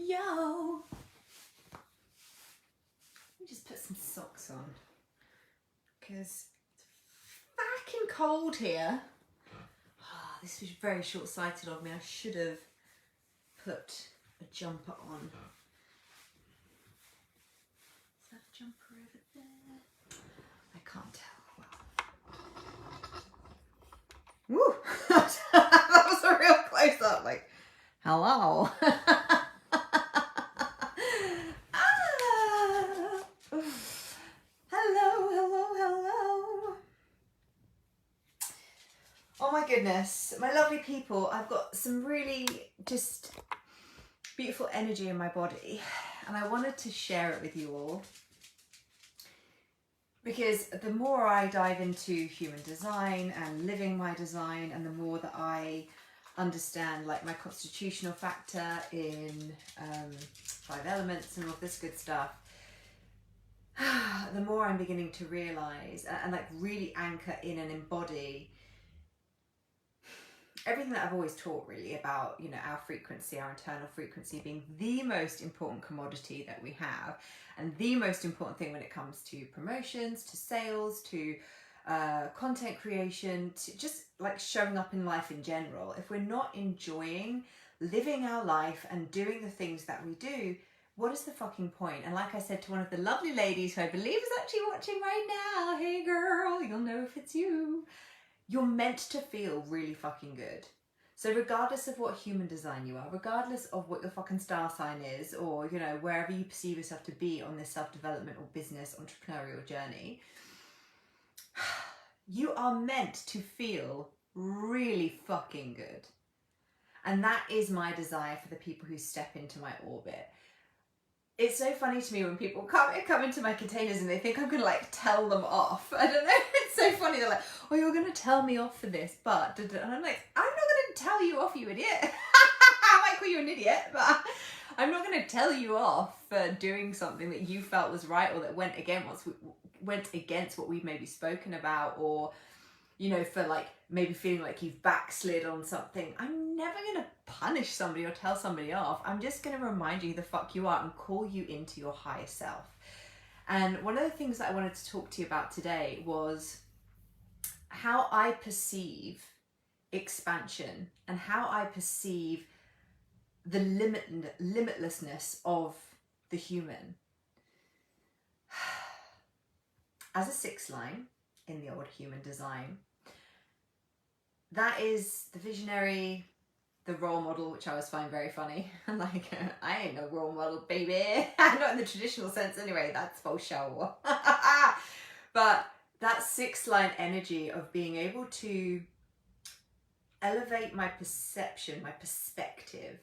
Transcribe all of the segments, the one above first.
Yo! Let me just put some socks on because it's fucking cold here. Oh, this was very short-sighted of me. I should have put a jumper on. Is that a jumper over there? I can't tell. Wow. Woo! That was a real close-up. Like, hello. Hello. Oh my goodness, my lovely people, I've got some really just beautiful energy in my body and I wanted to share it with you all because the more I dive into human design and living my design and the more that I understand like my constitutional factor in 5 elements and all this good stuff, the more I'm beginning to realize and like really anchor in and embody everything that I've always taught really about, you know, our frequency, our internal frequency being the most important commodity that we have and the most important thing when it comes to promotions, to sales, to content creation, to just like showing up in life in general. If we're not enjoying living our life and doing the things that we do, what is the fucking point? And like I said to one of the lovely ladies who I believe is actually watching right now, hey girl, you'll know if it's you. You're meant to feel really fucking good. So regardless of what human design you are, regardless of what your fucking star sign is, or, you know, wherever you perceive yourself to be on this self-development or business entrepreneurial journey, you are meant to feel really fucking good. And that is my desire for the people who step into my orbit. It's so funny to me when people come into my containers and they think I'm gonna like tell them off. I don't know, it's so funny. They're like, oh, you're gonna tell me off for this, but and I'm like, I'm not gonna tell you off, you idiot. I might call you an idiot, but I'm not gonna tell you off for doing something that you felt was right or that went against what we've maybe spoken about, or, you know, for like maybe feeling like you've backslid on something. I'm never gonna punish somebody or tell somebody off. I'm just gonna remind you who the fuck you are and call you into your higher self. And one of the things that I wanted to talk to you about today was how I perceive expansion and how I perceive the limitlessness of the human. As a 6 line in the old human design, that is the visionary, the role model, which I always find very funny. I'm like, I ain't no role model, baby. Not in the traditional sense anyway, that's for sure. But that 6 line energy of being able to elevate my perception, my perspective,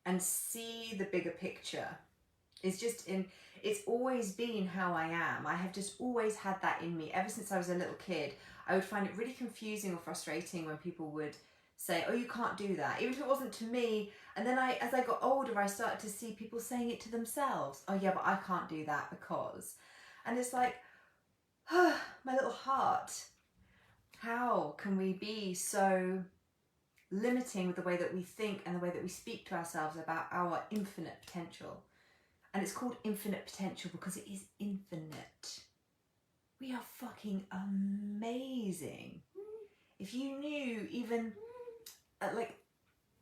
and see the bigger picture is just it's always been how I am. I have just always had that in me. Ever since I was a little kid, I would find it really confusing or frustrating when people would say, oh, you can't do that, even if it wasn't to me. And then as I got older, I started to see people saying it to themselves. Oh yeah, but I can't do that because. And it's like, oh, my little heart, how can we be so limiting with the way that we think and the way that we speak to ourselves about our infinite potential? And it's called infinite potential because it is infinite. We are fucking amazing. If you knew even like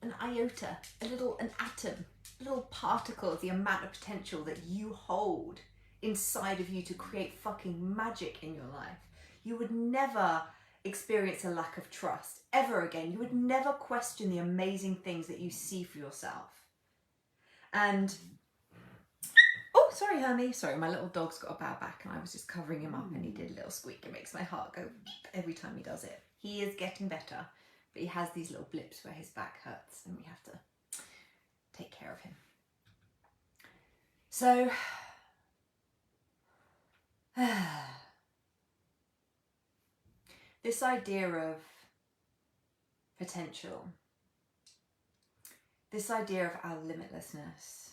an iota, an atom, a little particle of the amount of potential that you hold inside of you to create fucking magic in your life, you would never experience a lack of trust ever again. You would never question the amazing things that you see for yourself. And oh, sorry, Hermie. Sorry, my little dog's got a bad back and I was just covering him up and he did a little squeak. It makes my heart go every time he does it. He is getting better, but he has these little blips where his back hurts and we have to take care of him. So, this idea of potential, this idea of our limitlessness,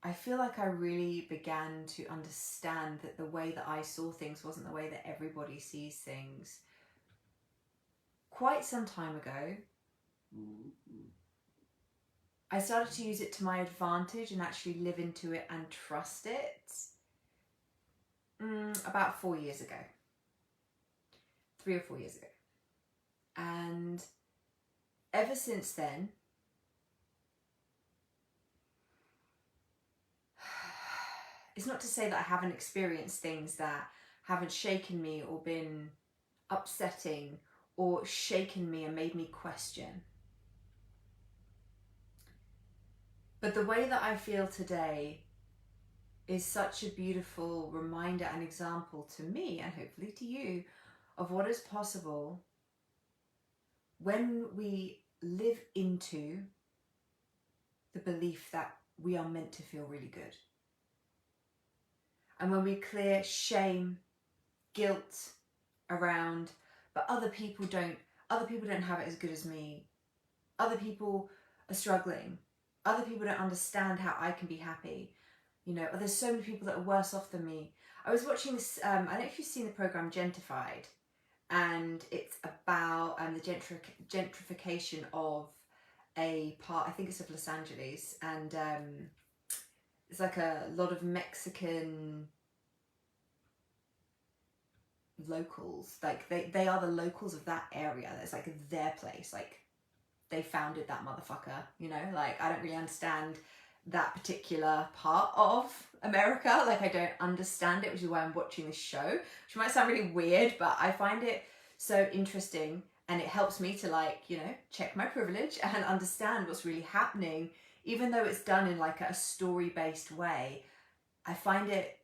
I feel like I really began to understand that the way that I saw things wasn't the way that everybody sees things quite some time ago. I started to use it to my advantage and actually live into it and trust it about 4 years ago. 3 or 4 years ago. And ever since then, it's not to say that I haven't experienced things that haven't shaken me or been upsetting or shaken me and made me question. But the way that I feel today is such a beautiful reminder and example to me, and hopefully to you, of what is possible when we live into the belief that we are meant to feel really good. And when we clear shame, guilt around, but other people don't have it as good as me. Other people are struggling. Other people don't understand how I can be happy. You know, there's so many people that are worse off than me. I was watching this, I don't know if you've seen the program Gentrified, and it's about the gentrification of a part, I think it's of Los Angeles, and it's like a lot of Mexican locals, like they are the locals of that area. That's like their place, like they founded that motherfucker, you know. Like, I don't really understand that particular part of America. Like, I don't understand it, which is why I'm watching this show, which might sound really weird, but I find it so interesting, and it helps me to, like, you know, check my privilege and understand what's really happening, even though it's done in like a story-based way. I find it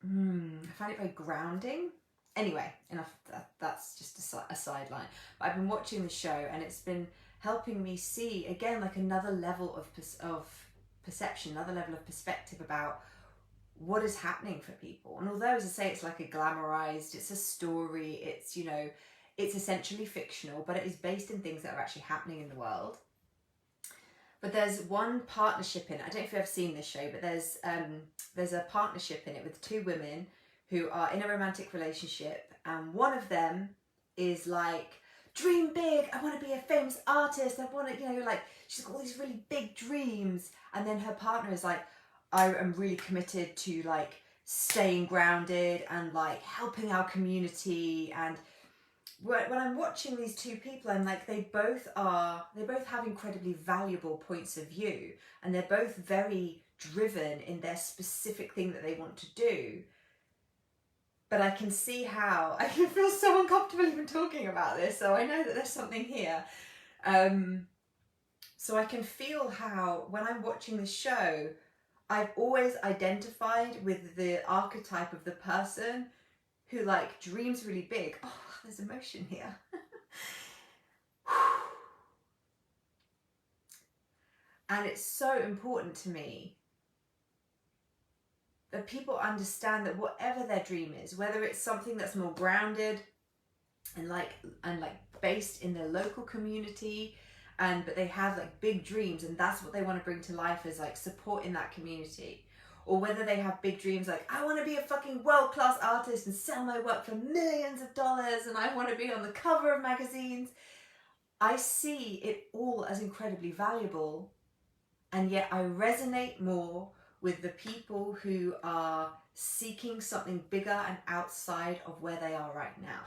very grounding. Anyway, enough. That's just a sideline. But I've been watching the show, and it's been helping me see again, like, another level of perception, another level of perspective about what is happening for people. And although, as I say, it's like a glamorized, it's a story, it's, you know, it's essentially fictional, but it is based in things that are actually happening in the world. But there's one partnership in it. I don't know if you've ever seen this show, but there's a partnership in it with two women who are in a romantic relationship, and one of them is like, dream big, I want to be a famous artist, I want to, you know, like, she's got all these really big dreams. And then her partner is like, I am really committed to, like, staying grounded and, like, helping our community. And when I'm watching these two people, I'm like, they both have incredibly valuable points of view, and they're both very driven in their specific thing that they want to do. But I can see how, I can feel so uncomfortable even talking about this, so I know that there's something here. So I can feel how, when I'm watching the show, I've always identified with the archetype of the person who, like, dreams really big. Oh, there's emotion here. And it's so important to me that people understand that whatever their dream is, whether it's something that's more grounded and like based in their local community, but they have, like, big dreams, and that's what they want to bring to life, is, like, support in that community. Or whether they have big dreams like, I want to be a fucking world-class artist and sell my work for millions of dollars, and I want to be on the cover of magazines. I see it all as incredibly valuable, and yet I resonate more with the people who are seeking something bigger and outside of where they are right now.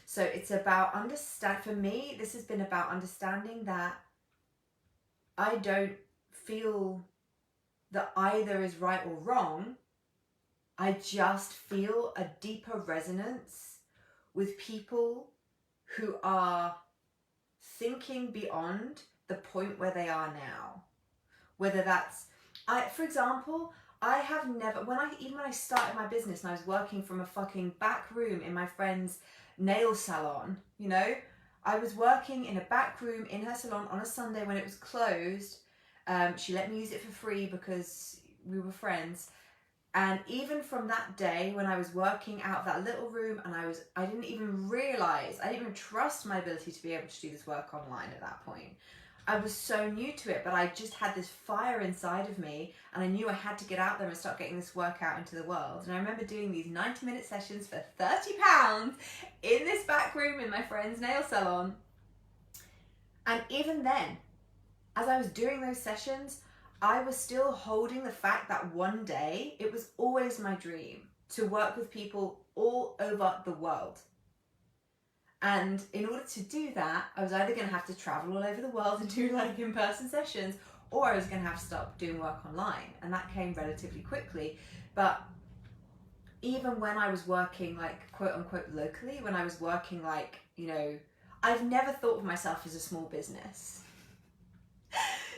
So it's about for me, this has been about understanding that I don't feel that either is right or wrong. I just feel a deeper resonance with people who are thinking beyond the point where they are now. Whether that's, for example, I have never, even when I started my business and I was working from a fucking back room in my friend's nail salon, you know, I was working in a back room in her salon on a Sunday when it was closed. She let me use it for free because we were friends. And even from that day when I was working out of that little room, and I didn't even realize, I didn't even trust my ability to be able to do this work online at that point. I was so new to it, but I just had this fire inside of me, and I knew I had to get out there and start getting this work out into the world. And I remember doing these 90-minute sessions for £30 in this back room in my friend's nail salon. And even then, as I was doing those sessions, I was still holding the fact that one day it was always my dream to work with people all over the world. And in order to do that, I was either going to have to travel all over the world and do like in-person sessions, or I was going to have to start doing work online. And that came relatively quickly. But even when I was working like quote unquote locally, when I was working like, you know, I've never thought of myself as a small business.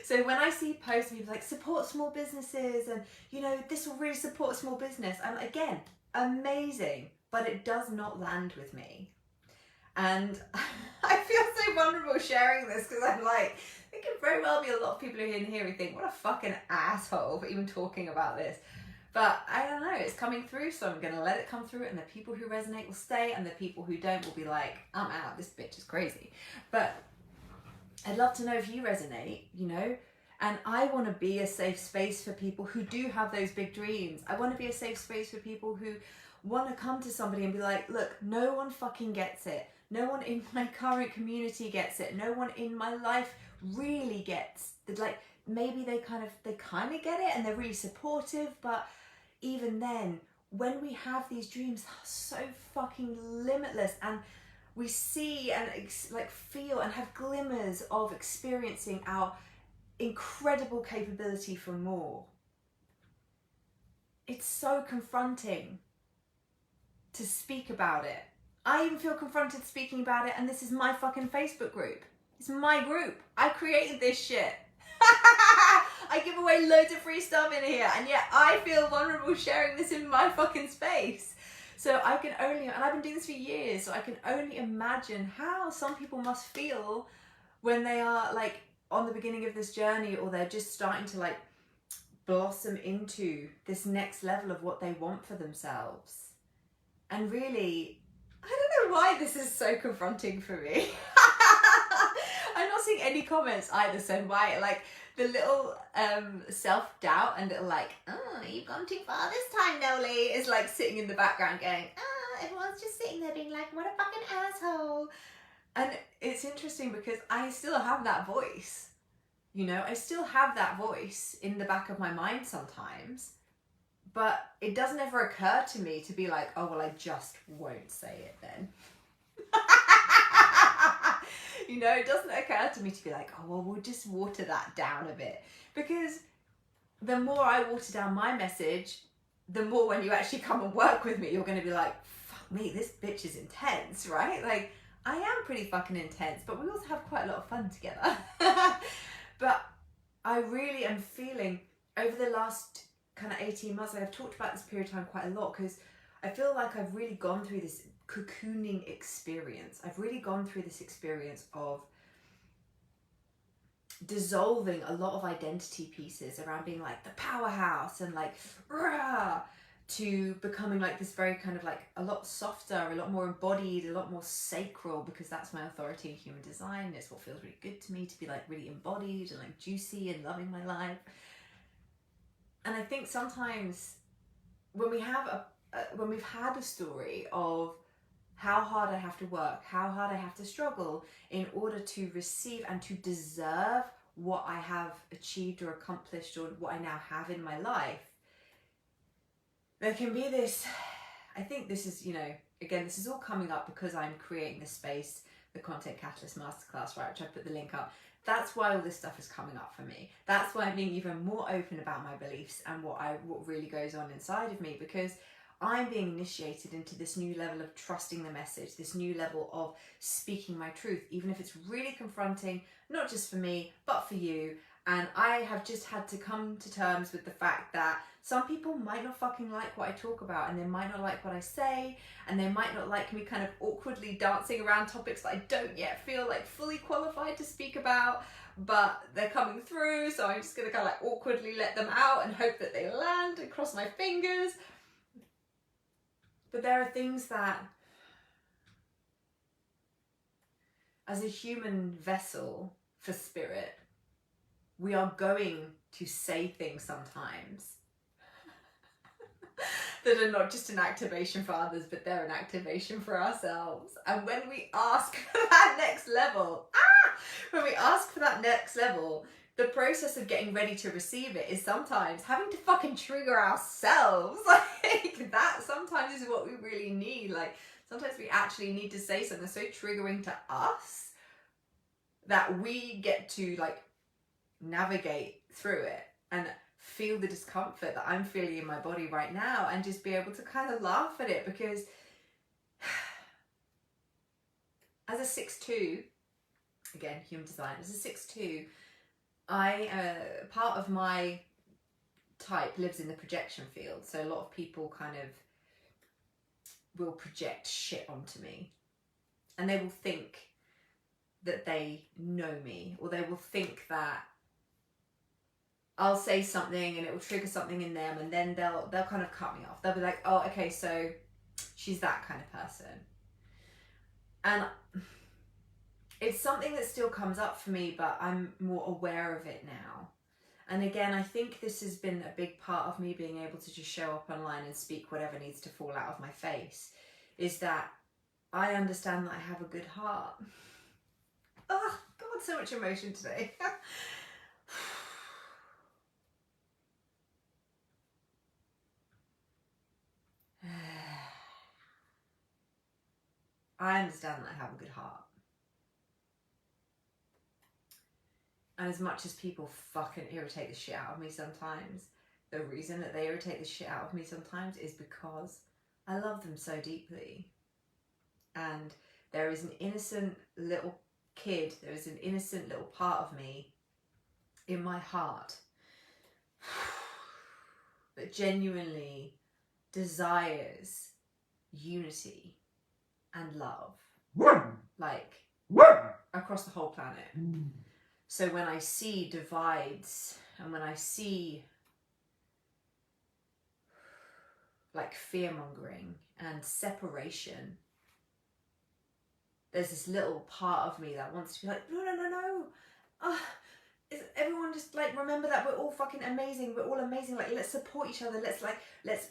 So when I see posts and people like support small businesses and, you know, this will really support small business, I'm again, amazing, but it does not land with me. And I feel so vulnerable sharing this because I'm like, there could very well be a lot of people who are in here who think, what a fucking asshole for even talking about this. But I don't know, it's coming through, so I'm going to let it come through, and the people who resonate will stay, and the people who don't will be like, I'm out, this bitch is crazy. But I'd love to know if you resonate, you know, and I want to be a safe space for people who do have those big dreams. I want to be a safe space for people who want to come to somebody and be like, look, no one fucking gets it. No one in my current community gets it. No one in my life really gets it. Like, maybe they kind of get it and they're really supportive, but even then, when we have these dreams so fucking limitless, and we see and like feel and have glimmers of experiencing our incredible capability for more, it's so confronting to speak about it. I even feel confronted speaking about it, and this is my fucking Facebook group. It's my group. I created this shit. I give away loads of free stuff in here, and yet I feel vulnerable sharing this in my fucking space. So I can only, and I've been doing this for years, so I can only imagine how some people must feel when they are like on the beginning of this journey, or they're just starting to like blossom into this next level of what they want for themselves. And really, I don't know why this is so confronting for me. I'm not seeing any comments either, so why, like, the little self-doubt and little like, oh, you've gone too far this time, Noli, is like sitting in the background going, everyone's just sitting there being like, what a fucking asshole. And it's interesting because I still have that voice, you know, I still have that voice in the back of my mind sometimes, but it doesn't ever occur to me to be like, oh, well, I just won't say it then. You know, it doesn't occur to me to be like, oh, well, we'll just water that down a bit. Because the more I water down my message, the more when you actually come and work with me, you're going to be like, fuck me, this bitch is intense, right? Like, I am pretty fucking intense, but we also have quite a lot of fun together. But I really am feeling over the last kind of 18 months, I've talked about this period of time quite a lot, because I feel like I've really gone through this cocooning experience. I've really gone through this experience of dissolving a lot of identity pieces around being like the powerhouse and like rah, to becoming like this very kind of like a lot softer, a lot more embodied, a lot more sacral, because that's my authority in human design. It's what feels really good to me, to be like really embodied and like juicy and loving my life. And I think sometimes when we have when we've had a story of how hard I have to work, how hard I have to struggle in order to receive and to deserve what I have achieved or accomplished, or what I now have in my life, there can be this, I think this is, you know, again, this is all coming up because I'm creating this space, the Content Catalyst Masterclass, right, which I put the link up. That's why all this stuff is coming up for me. That's why I'm being even more open about my beliefs and what really goes on inside of me, because I'm being initiated into this new level of trusting the message, this new level of speaking my truth, even if it's really confronting, not just for me, but for you. And I have just had to come to terms with the fact that some people might not fucking like what I talk about, and they might not like what I say, and they might not like me kind of awkwardly dancing around topics that I don't yet feel like fully qualified to speak about, but they're coming through, so I'm just gonna kind of like awkwardly let them out and hope that they land and cross my fingers. But there are things that, as a human vessel for spirit, we are going to say things sometimes that are not just an activation for others, but they're an activation for ourselves. And when we ask for that next level, when we ask for that next level, the process of getting ready to receive it is sometimes having to fucking trigger ourselves. Like that sometimes is what we really need. Like sometimes we actually need to say something so triggering to us that we get to like navigate through it and feel the discomfort that I'm feeling in my body right now and just be able to kind of laugh at it, because as a 6'2", again, human design, as a 6'2", part of my type lives in the projection field. So a lot of people kind of will project shit onto me, and they will think that they know me, or they will think that I'll say something and it will trigger something in them, and then they'll kind of cut me off. They'll be like, oh, okay, so she's that kind of person. And it's something that still comes up for me, but I'm more aware of it now. And again, I think this has been a big part of me being able to just show up online and speak whatever needs to fall out of my face, is that I understand that I have a good heart. Oh, God, so much emotion today. I understand that I have a good heart. And as much as people fucking irritate the shit out of me sometimes, the reason that they irritate the shit out of me sometimes is because I love them so deeply. And there is an innocent little kid, there is an innocent little part of me in my heart that genuinely desires unity and love, like across the whole planet. So when I see divides and when I see like fear-mongering and separation, there's this little part of me that wants to be like, no. Everyone just like remember that we're all fucking amazing. We're all amazing. Like, let's support each other. Let's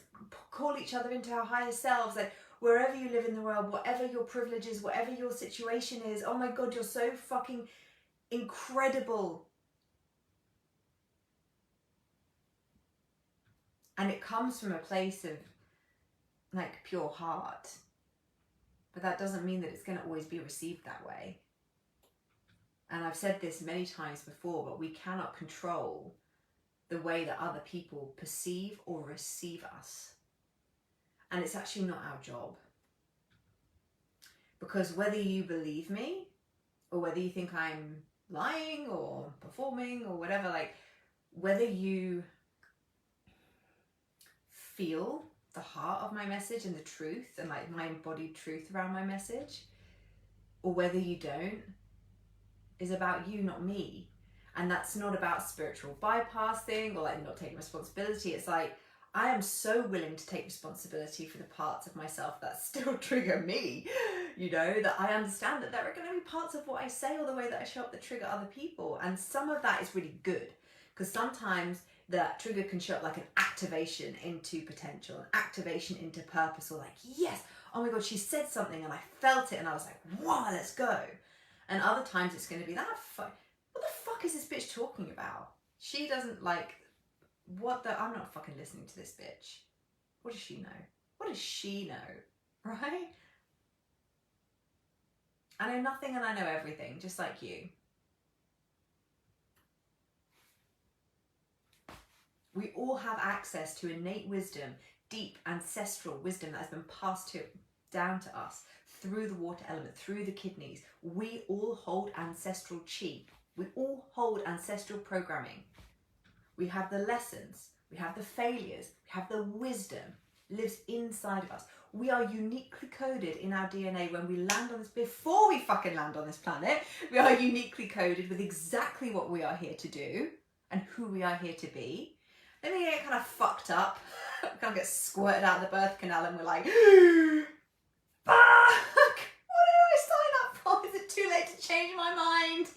call each other into our higher selves. Like, wherever you live in the world, whatever your privilege is, whatever your situation is, oh my God, you're so fucking incredible. And it comes from a place of like pure heart. But that doesn't mean that it's going to always be received that way. And I've said this many times before, but we cannot control the way that other people perceive or receive us. And it's actually not our job. Because whether you believe me, or whether you think I'm lying or performing or whatever, like whether you feel the heart of my message and the truth and like my embodied truth around my message, or whether you don't, is about you, not me. And that's not about spiritual bypassing or like not taking responsibility. It's like, I am so willing to take responsibility for the parts of myself that still trigger me, you know, that I understand that there are going to be parts of what I say or the way that I show up that trigger other people. And some of that is really good, because sometimes that trigger can show up like an activation into potential, an activation into purpose, or like, yes, oh my God, she said something and I felt it and I was like, wow, let's go. And other times it's going to be that, what the fuck is this bitch talking about? She doesn't like, I'm not fucking listening to this bitch. What does she know? What does she know? Right? I know nothing and I know everything, just like you. We all have access to innate wisdom, deep ancestral wisdom that has been passed down to us through the water element, through the kidneys. We all hold ancestral chi. We all hold ancestral programming. We have the lessons, we have the failures, we have the wisdom lives inside of us. We are uniquely coded in our DNA when we land on this, before we fucking land on this planet, we are uniquely coded with exactly what we are here to do and who we are here to be. Then we get kind of fucked up, kind of get squirted out of the birth canal and we're like, fuck, what did I sign up for? Is it too late to change my mind?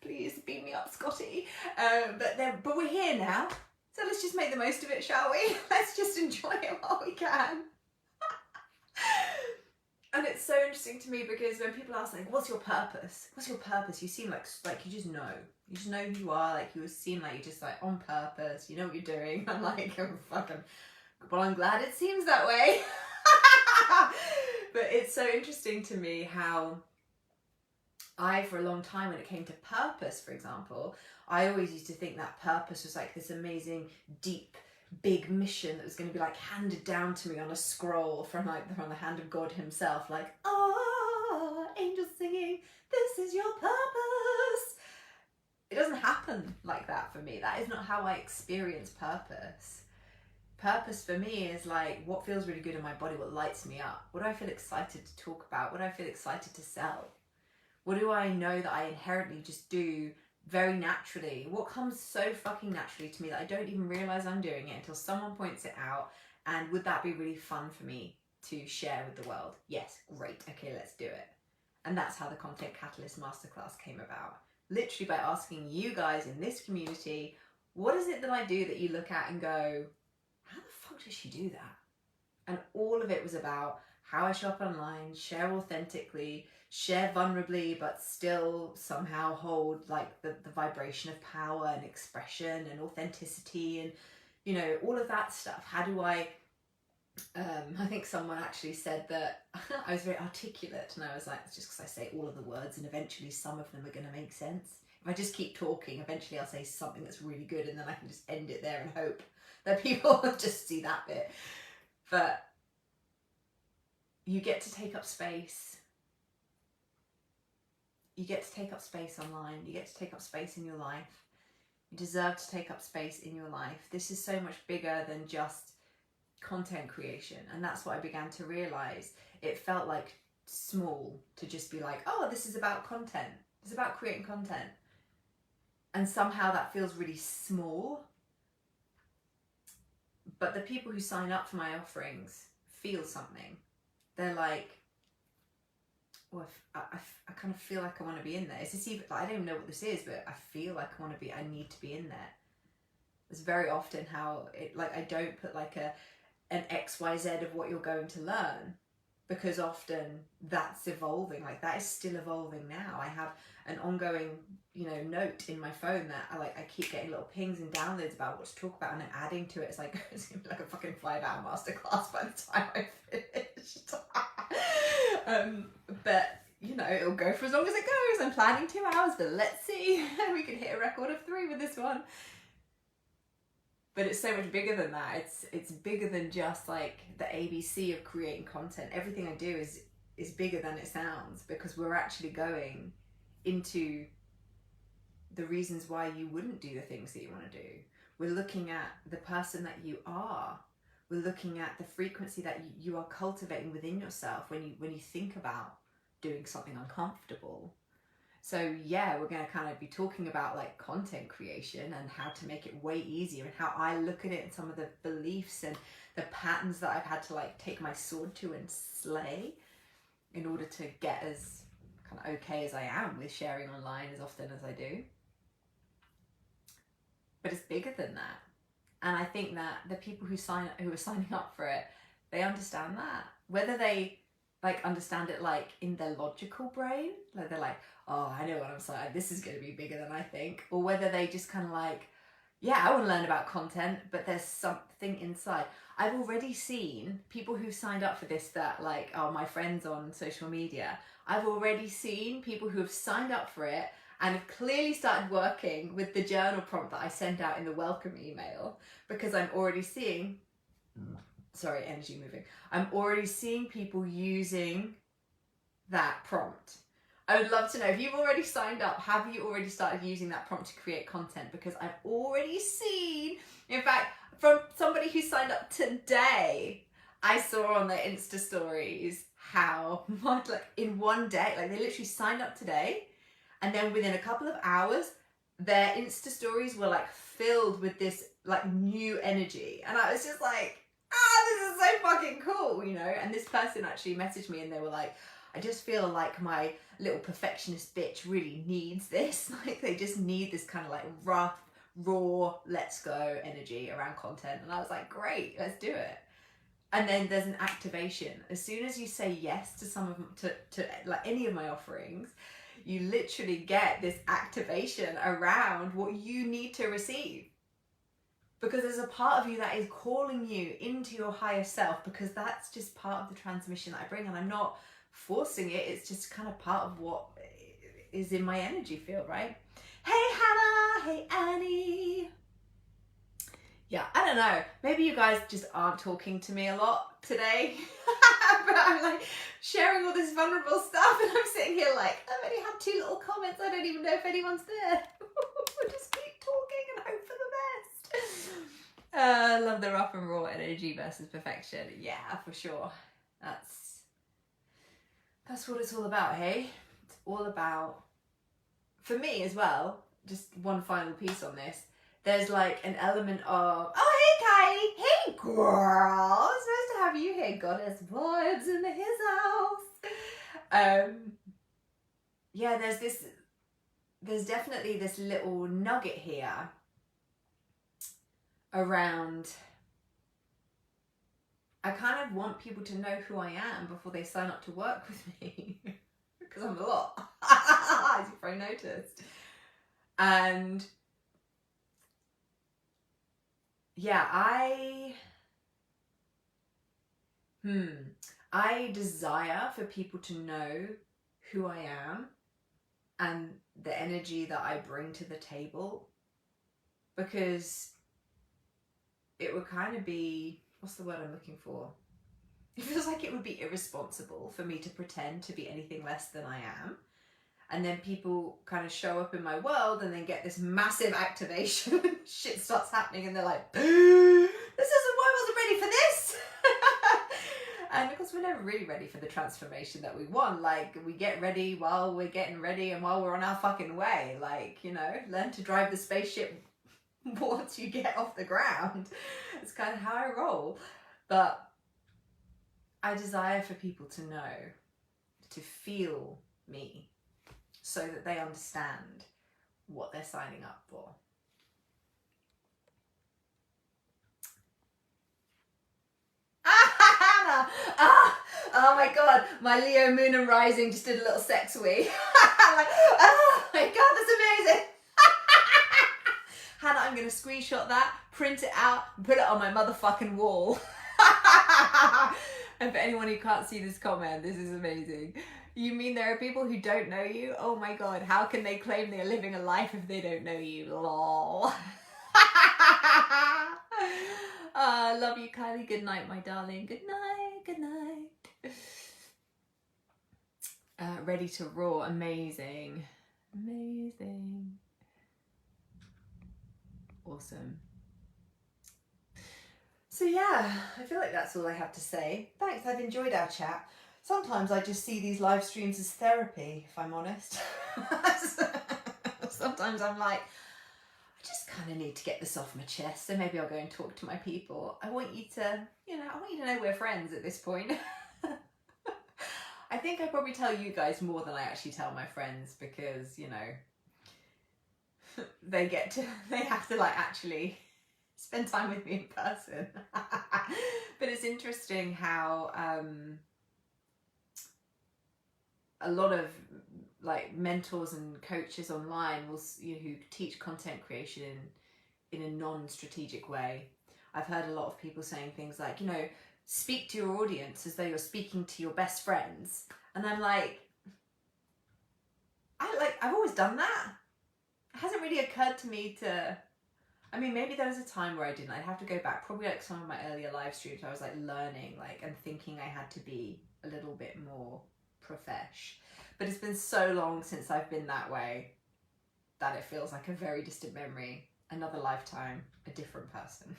Please beam me up, Scotty. But we're here now, so let's just make the most of it, shall we? Let's just enjoy it while we can. And it's so interesting to me because when people ask like, what's your purpose? What's your purpose? You seem like you just know. You just know who you are. Like you seem like you're just like on purpose. You know what you're doing. I'm like, I'm fucking, well, I'm glad it seems that way. But it's so interesting to me how for a long time, when it came to purpose, for example, I always used to think that purpose was like this amazing, deep, big mission that was going to be like handed down to me on a scroll from the hand of God himself, like, oh, angels singing, this is your purpose. It doesn't happen like that for me. That is not how I experience purpose. Purpose for me is like what feels really good in my body, what lights me up, what do I feel excited to talk about, what do I feel excited to sell, what do I know that I inherently just do very naturally, what comes so fucking naturally to me that I don't even realize I'm doing it until someone points it out. And would that be really fun for me to share with the world? Yes, great, okay, let's do it. And that's how the Content Catalyst Masterclass came about, literally by asking you guys in this community, what is it that I do that you look at and go, how the fuck does she do that? And all of it was about how I show up online, share authentically, share vulnerably, but still somehow hold like the vibration of power and expression and authenticity and, you know, all of that stuff. How do I think someone actually said that I was very articulate, and I was like, it's just because I say all of the words and eventually some of them are going to make sense. If I just keep talking, eventually I'll say something that's really good and then I can just end it there and hope that people just see that bit. But you get to take up space. You get to take up space online. You get to take up space in your life. You deserve to take up space in your life. This is so much bigger than just content creation. And that's what I began to realize. It felt like small to just be like, oh, this is about content. It's about creating content. And somehow that feels really small. But the people who sign up for my offerings feel something. They're like, well, I kind of feel like I want to be in there. Is this even, like, I don't even know what this is, but I feel like I need to be in there. It's very often how it, like, I don't put like an XYZ of what you're going to learn, because often that's evolving. Like that is still evolving now. I have an ongoing, note in my phone that I keep getting little pings and downloads about what to talk about, and I'm adding to it. It's like it's gonna be like a fucking 5-hour masterclass by the time I finished. But it'll go for as long as it goes. I'm planning 2 hours, but let's see. We could hit a record of 3 with this one. But it's so much bigger than that. It's bigger than just like the ABC of creating content. Everything I do is bigger than it sounds, because we're actually going into the reasons why you wouldn't do the things that you want to do. We're looking at the person that you are. We're looking at the frequency that you are cultivating within yourself when you think about doing something uncomfortable. So yeah, we're going to kind of be talking about like content creation and how to make it way easier, and how I look at it, and some of the beliefs and the patterns that I've had to like take my sword to and slay in order to get as kind of okay as I am with sharing online as often as I do. But it's bigger than that. And I think that the people who are signing up for it, they understand that. Whether they like understand it like in their logical brain, like they're like, oh, I know what I'm saying, this is going to be bigger than I think. Or whether they just kind of like, yeah, I want to learn about content, but there's something inside. I've already seen people who've signed up for this that like are my friends on social media. I've already seen people who have signed up for it and have clearly started working with the journal prompt that I sent out in the welcome email, because I'm already seeing, sorry, energy moving. I'm already seeing people using that prompt. I would love to know, if you've already signed up, have you already started using that prompt to create content? Because I've already seen, in fact, from somebody who signed up today, I saw on their Insta stories how much, like in one day, like they literally signed up today, and then within a couple of hours, their Insta stories were like filled with this like new energy. And I was just like, this is so fucking cool, And this person actually messaged me and they were like, I just feel like my little perfectionist bitch really needs this. Like they just need this kind of like rough, raw, let's go energy around content. And I was like, great, let's do it. And then there's an activation. As soon as you say yes to some of to like any of my offerings, you literally get this activation around what you need to receive. Because there's a part of you that is calling you into your higher self, because that's just part of the transmission that I bring, and I'm not forcing it. It's just kind of part of what is in my energy field, right? Hey Hannah, hey Annie. Yeah, I don't know. Maybe you guys just aren't talking to me a lot today. But I'm like sharing all this vulnerable stuff, and I'm sitting here like, I've only had 2 little comments. I don't even know if anyone's there. We'll just keep talking and hope for the best. I love the rough and raw energy versus perfection. Yeah, for sure. That's what it's all about, hey? It's all about, for me as well, just one final piece on this, there's like an element of, oh, hey Kylie, hey girl, it's nice to have you here, goddess vibes in the his house. Yeah, there's definitely this little nugget here around, I kind of want people to know who I am before they sign up to work with me. Because I'm a lot, as you've probably noticed. And yeah, I desire for people to know who I am and the energy that I bring to the table, because it would kind of be, what's the word I'm looking for? It feels like it would be irresponsible for me to pretend to be anything less than I am. And then people kind of show up in my world and then get this massive activation. Shit starts happening and they're like, this isn't why I wasn't ready for this. And of course, we're never really ready for the transformation that we want. Like, we get ready while we're getting ready and while we're on our fucking way. Like, you know, learn to drive the spaceship once you get off the ground. It's kind of how I roll. But I desire for people to know, to feel me, so that they understand what they're signing up for. Oh my god, my Leo moon and rising just did a little sex wee. I'm like, oh my god, that's amazing. Hannah, I'm gonna screenshot that, print it out, and put it on my motherfucking wall. And for anyone who can't see this comment, this is amazing. You mean there are people who don't know you? Oh my god, how can they claim they're living a life if they don't know you? Lol. Love you, Kylie. Good night, my darling. Good night, good night. Ready to roar. Amazing. Amazing. Awesome. So yeah, I feel like that's all I have to say. Thanks, I've enjoyed our chat. Sometimes I just see these live streams as therapy, if I'm honest. Sometimes I'm like, I just kind of need to get this off my chest, so maybe I'll go and talk to my people. I want you to, I want you to know we're friends at this point. I think I probably tell you guys more than I actually tell my friends, because, they have to like actually spend time with me in person. But it's interesting how a lot of like mentors and coaches online will, who teach content creation in a non-strategic way. I've heard a lot of people saying things like, speak to your audience as though you're speaking to your best friends. And I'm like, I've always done that. It hasn't really occurred to me to, maybe there was a time where I didn't. I'd have to go back, probably like some of my earlier live streams, I was like learning, and thinking I had to be a little bit more profesh. But it's been so long since I've been that way that it feels like a very distant memory, another lifetime, a different person.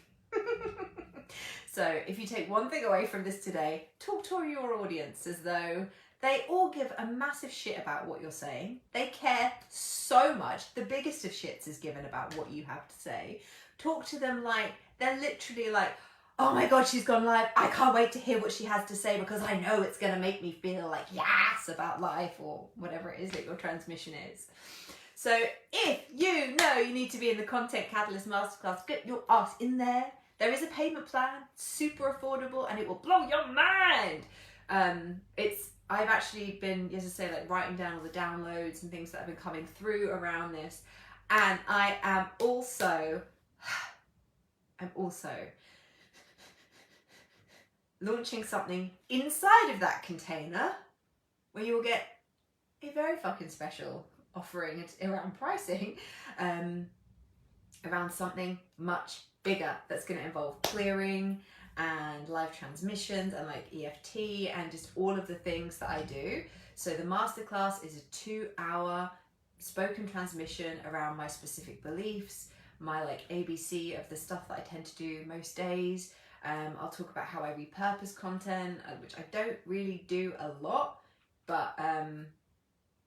So if you take one thing away from this today, talk to your audience as though they all give a massive shit about what you're saying. They care so much. The biggest of shits is given about what you have to say. Talk to them like they're literally like, oh my god, she's gone live. I can't wait to hear what she has to say, because I know it's going to make me feel like yes about life, or whatever it is that your transmission is. So if you know you need to be in the Content Catalyst Masterclass, get your ass in there. There is a payment plan, super affordable, and it will blow your mind. I've actually been, as I say, like writing down all the downloads and things that have been coming through around this. And I am also launching something inside of that container where you will get a very fucking special offering around pricing, around something much bigger that's going to involve clearing and live transmissions and like EFT and just all of the things that I do. So the masterclass is a 2-hour spoken transmission around my specific beliefs, my like ABC of the stuff that I tend to do most days. I'll talk about how I repurpose content, which I don't really do a lot, but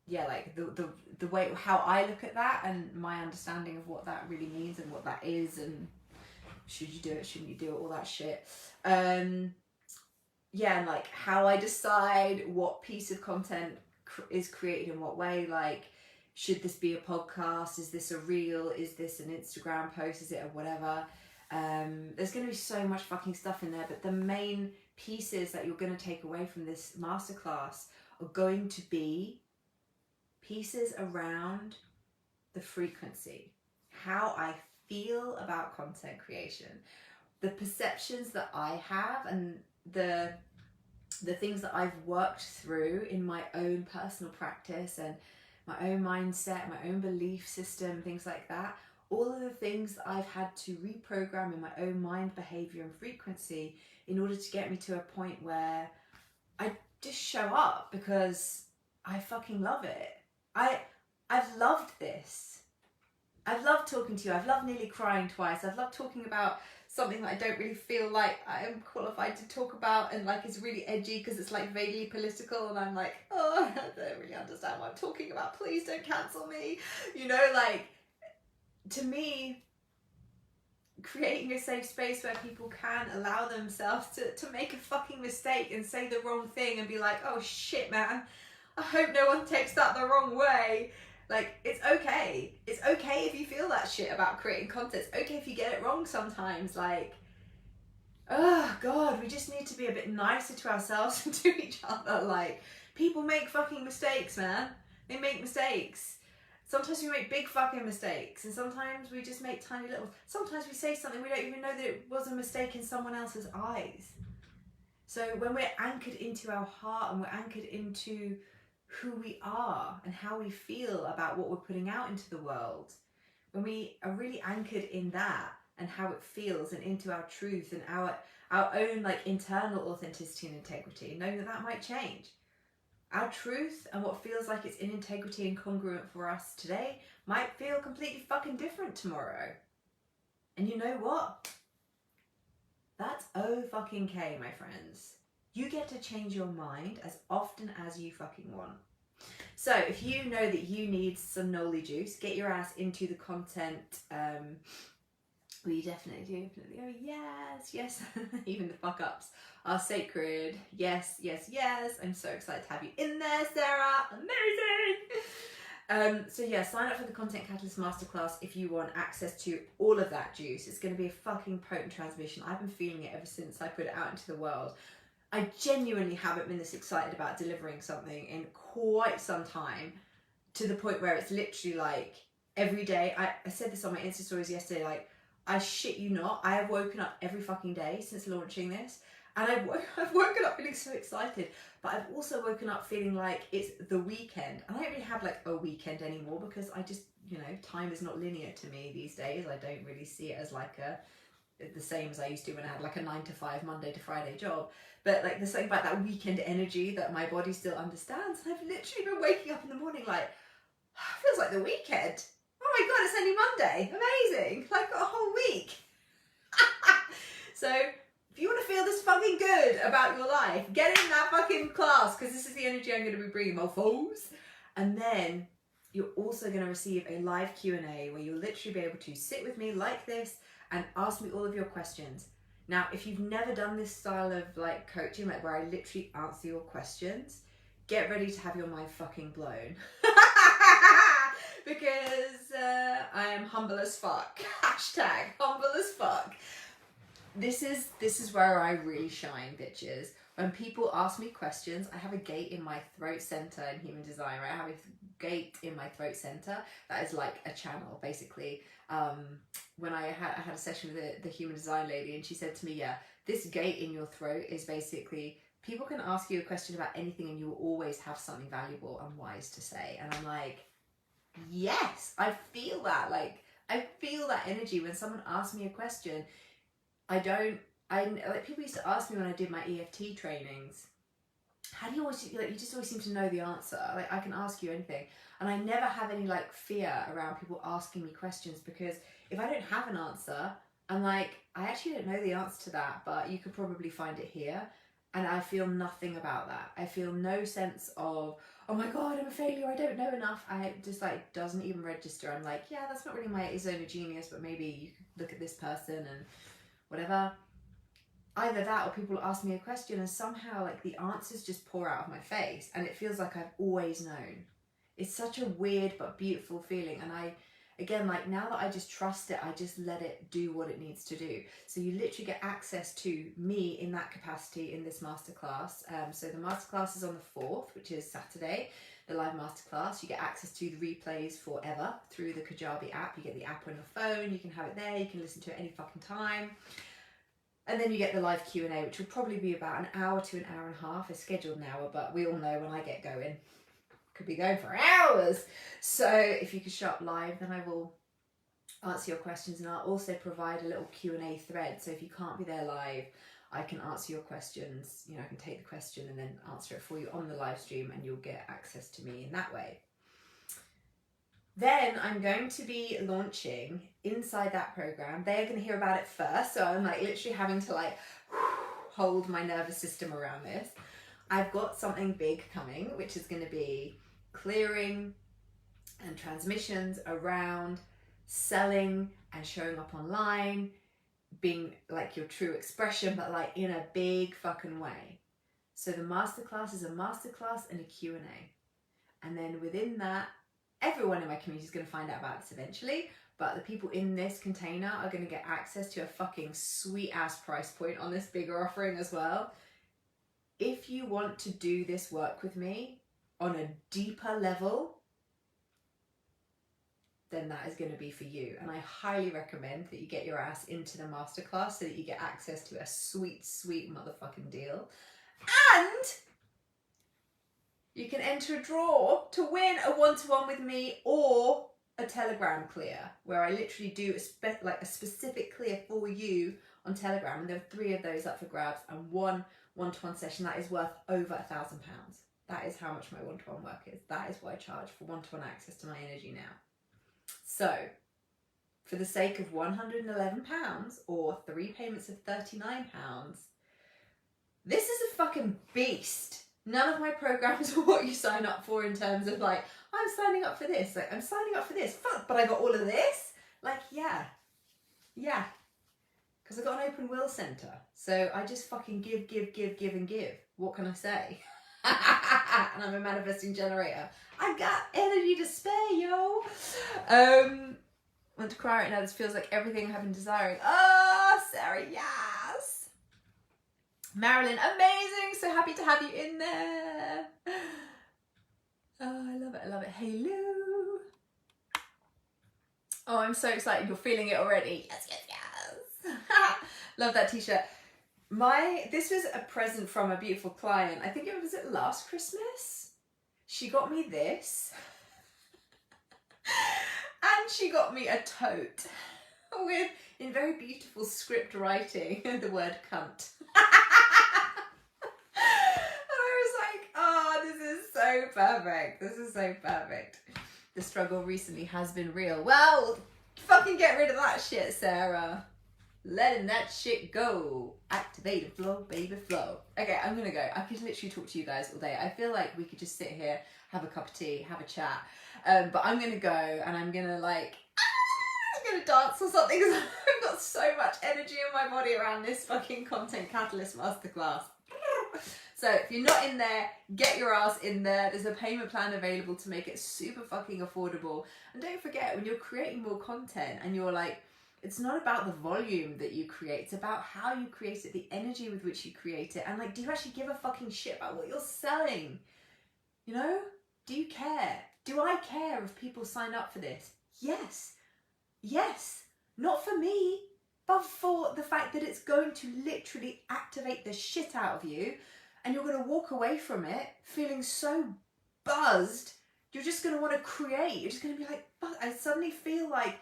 yeah, like the way how I look at that and my understanding of what that really means and what that is, and should you do it, shouldn't you do it, all that shit. Yeah, and like how I decide what piece of content is created in what way. Like, should this be a podcast? Is this a reel? Is this an Instagram post? Is it a whatever? There's going to be so much fucking stuff in there, but the main pieces that you're going to take away from this masterclass are going to be pieces around the frequency, how I feel about content creation, the perceptions that I have, and the things that I've worked through in my own personal practice and my own mindset, my own belief system, things like that. All of the things that I've had to reprogram in my own mind, behavior and frequency in order to get me to a point where I just show up because I fucking love it. I've loved this. I've loved talking to you. I've loved nearly crying twice. I've loved talking about something that I don't really feel like I am qualified to talk about, and like it's really edgy because it's like vaguely political, and I'm like, oh, I don't really understand what I'm talking about. Please don't cancel me. You know, like, to me, creating a safe space where people can allow themselves to make a fucking mistake and say the wrong thing and be like, oh shit, man, I hope no one takes that the wrong way. Like, it's okay. It's okay if you feel that shit about creating content. It's okay if you get it wrong sometimes. Like, oh God, we just need to be a bit nicer to ourselves and to each other. Like, people make fucking mistakes, man. They make mistakes. Sometimes we make big fucking mistakes, and sometimes we just make tiny little... Sometimes we say something we don't even know that it was a mistake in someone else's eyes. So when we're anchored into our heart and we're anchored into who we are and how we feel about what we're putting out into the world, when we are really anchored in that and how it feels and into our truth and our own like internal authenticity and integrity, knowing that that might change. Our truth and what feels like it's in integrity and congruent for us today might feel completely fucking different tomorrow. And you know what? That's O-fucking-K, my friends. You get to change your mind as often as you fucking want. So if you know that you need some Noli juice, get your ass into the content. We definitely do. Oh yes, yes. Even the fuck ups are sacred. Yes, yes, yes. I'm so excited to have you in there, Sarah. Amazing. So yeah, sign up for the Content Catalyst Masterclass if you want access to all of that juice. It's going to be a fucking potent transmission. I've been feeling it ever since I put it out into the world. I genuinely haven't been this excited about delivering something in quite some time, to the point where it's literally like every day. I said this on my Insta stories yesterday, like, I shit you not, I have woken up every fucking day since launching this, and I've woken up feeling so excited, but I've also woken up feeling like it's the weekend. And I don't really have like a weekend anymore because I just, you know, time is not linear to me these days. I don't really see it as like the same as I used to when I had like a 9-to-5 Monday to Friday job. But like, there's something about that weekend energy that my body still understands. And I've literally been waking up in the morning like, feels like the weekend. Oh my God, it's only Monday. Amazing. Like, got a whole week. So if you want to feel this fucking good about your life, get in that fucking class, because this is the energy I'm going to be bringing, mofos. And then you're also going to receive a live Q&A where you'll literally be able to sit with me like this and ask me all of your questions. Now, if you've never done this style of like coaching, like where I literally answer your questions, get ready to have your mind fucking blown. Because I am humble as fuck. Hashtag humble as fuck. this is where I really shine, bitches. When people ask me questions, I have a gate in my throat center in human design, right? I have a gate in my throat center that is like a channel, basically. When I had a session with the human design lady, and she said to me, yeah, this gate in your throat is basically, people can ask you a question about anything and you will always have something valuable and wise to say. And I'm like, yes, I feel that. Like, I feel that energy when someone asks me a question. Like, people used to ask me when I did my EFT trainings, how do you always, like, you just always seem to know the answer. Like, I can ask you anything. And I never have any, like, fear around people asking me questions, because if I don't have an answer, I'm like, I actually don't know the answer to that, but you could probably find it here. And I feel nothing about that. I feel no sense of, oh my God, I'm a failure, I don't know enough. I just, like, doesn't even register. I'm like, yeah, that's not really my zone of genius, but maybe you could look at this person and whatever. Either that, or people ask me a question and somehow, like, the answers just pour out of my face and it feels like I've always known. It's such a weird but beautiful feeling. And I, again, like, now that I just trust it, I just let it do what it needs to do. So you literally get access to me in that capacity in this masterclass. So the masterclass is on the 4th, which is Saturday, the live masterclass. You get access to the replays forever through the Kajabi app. You get the app on your phone, you can have it there, you can listen to it any fucking time. And then you get the live Q&A, which will probably be about an hour to an hour and a half. It's scheduled an hour, but we all know when I get going, could be going for hours. So if you could show up live, then I will answer your questions, and I'll also provide a little Q&A thread. So if you can't be there live, I can answer your questions. You know, I can take the question and then answer it for you on the live stream, and you'll get access to me in that way. Then I'm going to be launching inside that program. They're going to hear about it first. So I'm, like, literally having to, like, hold my nervous system around this. I've got something big coming, which is going to be clearing and transmissions around selling and showing up online, being, like, your true expression, but, like, in a big fucking way. So the masterclass is a masterclass and a Q&A. And then within that, everyone in my community is going to find out about this eventually, but the people in this container are going to get access to a fucking sweet ass price point on this bigger offering as well. If you want to do this work with me on a deeper level, then that is going to be for you. And I highly recommend that you get your ass into the masterclass so that you get access to a sweet, sweet motherfucking deal. And you can enter a draw to win a one-to-one with me or a Telegram clear, where I literally do a specific clear for you on Telegram. And there are 3 of those up for grabs, and one one-to-one session that is worth over £1,000. That is how much my one-to-one work is. That is what I charge for one-to-one access to my energy now. So for the sake of £111 or 3 payments of £39, this is a fucking beast. None of my programs are what you sign up for in terms of, like, I'm signing up for this, like, I'm signing up for this, fuck, but I got all of this? Like, yeah. Because I got an open will centre. So I just fucking give, and give. What can I say? And I'm a manifesting generator. I got energy to spare, yo. I want to cry right now. This feels like everything I've been desiring. Oh, Sarah, yes. Marilyn, amazing. So happy to have you in there. Oh, I love it. I love it. Hello. Oh, I'm so excited. You're feeling it already. Yes. Love that t-shirt. This was a present from a beautiful client. I think was it last Christmas? She got me this. And she got me a tote with, in very beautiful script writing, the word cunt. So perfect. This is so perfect. The struggle recently has been real. Well, fucking get rid of that shit, Sarah. Letting that shit go. Activate the flow, baby, flow. Okay, I'm gonna go. I could literally talk to you guys all day. I feel like we could just sit here, have a cup of tea, have a chat. But I'm gonna go, and I'm gonna, like, I'm gonna dance or something, because I've got so much energy in my body around this fucking Content Catalyst masterclass. So if you're not in there, get your ass in there. There's a payment plan available to make it super fucking affordable. And don't forget, when you're creating more content and you're, like, It's not about the volume that you create. It's about how you create it, the energy with which you create it. And like, do you actually give a fucking shit about what you're selling? You know? Do you care? Do I care if people sign up for this? Yes. Yes. Not for me, but for the fact that it's going to literally activate the shit out of you, and you're going to walk away from it feeling so buzzed. You're just going to want to create. You're just going to be like, fuck, I suddenly feel like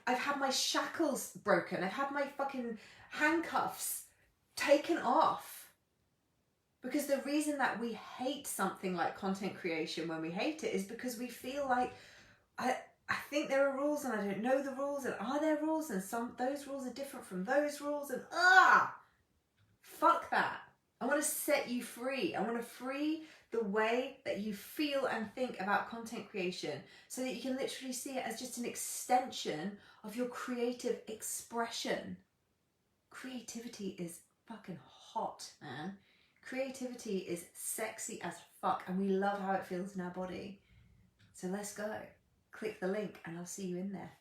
I've had my shackles broken. I've had my fucking handcuffs taken off. Because the reason that we hate something like content creation when we hate it is because we feel like, I think there are rules and I don't know the rules, and are there rules, and those rules are different from those rules, and fuck that. I want to set you free. I want to free the way that you feel and think about content creation so that you can literally see it as just an extension of your creative expression. Creativity is fucking hot, man. Creativity is sexy as fuck, and we love how it feels in our body. So let's go. Click the link and I'll see you in there.